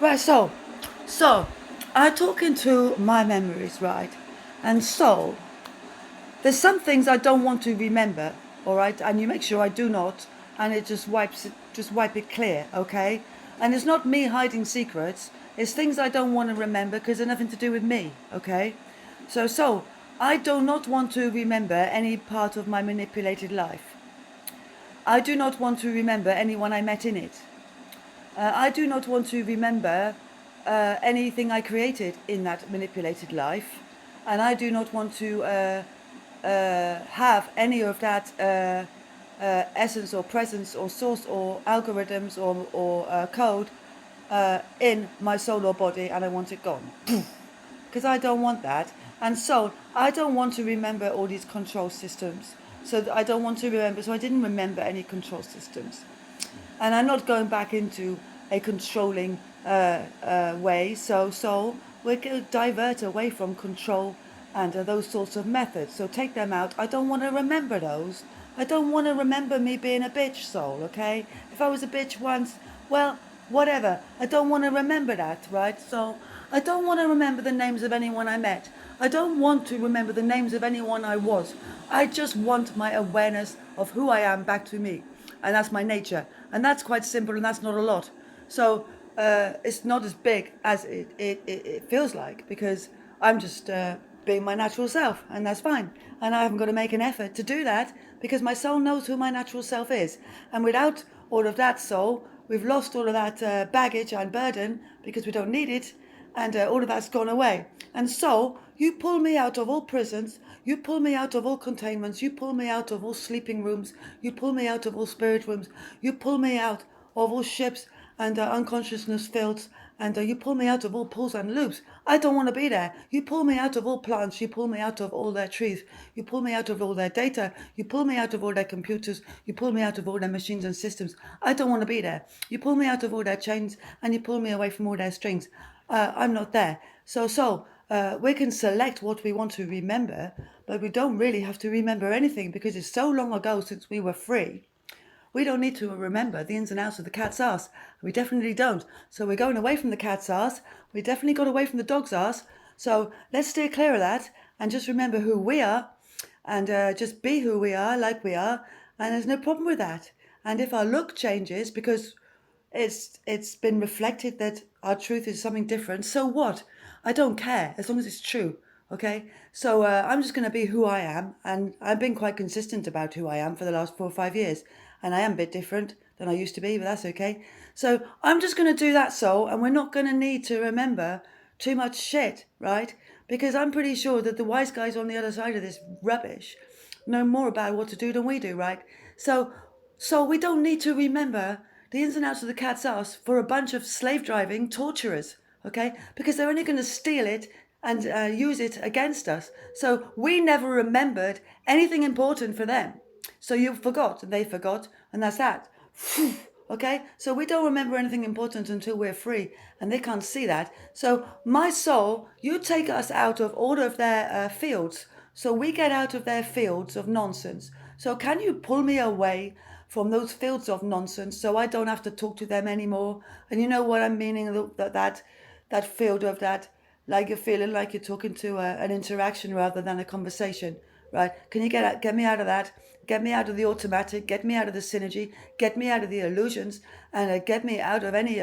Right, so I talk into my memories, right? And so there's some things I don't want to remember, all right? And you make sure I do not, and it just wipe it clear, okay? And it's not me hiding secrets. It's things I don't want to remember because they're nothing to do with me, okay? So I do not want to remember any part of my manipulated life. I do not want to remember anyone I met in it. I do not want to remember anything I created in that manipulated life, and I do not want to have any of that essence or presence or source or algorithms or code in my soul or body, and I want it gone. Because I don't want that. And so I don't want to remember all these control systems. So I don't want to remember. So I didn't remember any control systems. And I'm not going back into a controlling way. So we're going to divert away from control and those sorts of methods. So take them out. I don't want to remember those. I don't want to remember me being a bitch soul, okay? If I was a bitch once, well, whatever. I don't want to remember that, right? So I don't want to remember the names of anyone I met. I don't want to remember the names of anyone I was. I just want my awareness of who I am back to me. And that's my nature. And that's quite simple, and that's not a lot. So it's not as big as it feels like, because I'm just being my natural self, and that's fine. And I haven't got to make an effort to do that because my soul knows who my natural self is. And without all of that soul, we've lost all of that baggage and burden because we don't need it, and all of that's gone away. And so you pull me out of all prisons, you pull me out of all containments, you pull me out of all sleeping rooms, you pull me out of all spirit rooms, you pull me out of all ships and unconsciousness fields, and you pull me out of all pools and loops. I don't want to be there. You pull me out of all plants, you pull me out of all their trees, you pull me out of all their data, you pull me out of all their computers, you pull me out of all their machines and systems. I don't want to be there. You pull me out of all their chains and you pull me away from all their strings. I'm not there. So we can select what we want to remember, but we don't really have to remember anything because it's so long ago since we were free. We don't need to remember the ins and outs of the cat's ass. We definitely don't. So we're going away from the cat's ass. We definitely got away from the dog's ass. So let's steer clear of that and just remember who we are, and just be who we are, like we are. And there's no problem with that. And if our look changes because it's been reflected that our truth is something different, so what? I don't care as long as it's true. Okay, so I'm just going to be who I am, and I've been quite consistent about who I am for the last 4 or 5 years, and I am a bit different than I used to be, but that's okay. So I'm just going to do that, soul, and we're not going to need to remember too much shit, right? Because I'm pretty sure that the wise guys on the other side of this rubbish know more about what to do than we do, right? So we don't need to remember the ins and outs of the cat's ass for a bunch of slave driving torturers, okay? Because they're only going to steal it and use it against us. So we never remembered anything important for them. So you forgot and they forgot, and that's that. Okay, so we don't remember anything important until we're free, and they can't see that. So my soul, you take us out of all of their fields, so we get out of their fields of nonsense. So can you pull me away from those fields of nonsense so I don't have to talk to them anymore? And you know what I'm meaning, that field of that, like you're feeling like you're talking to an interaction rather than a conversation, right? Can you get me out of that? Get me out of the automatic, get me out of the synergy, get me out of the illusions, and get me out of any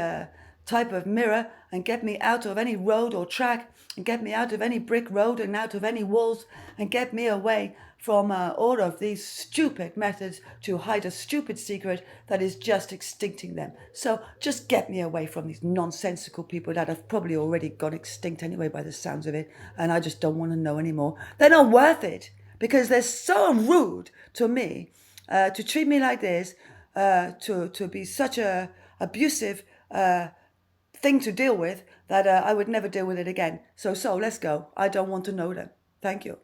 type of mirror, and get me out of any road or track, and get me out of any brick road and out of any walls, and get me away from all of these stupid methods to hide a stupid secret that is just extincting them. So just get me away from these nonsensical people that have probably already gone extinct anyway by the sounds of it, and I just don't want to know anymore. They're not worth it because they're so rude to me, to treat me like this, to be such a abusive thing to deal with, that I would never deal with it again. So let's go. I don't want to know them. Thank you.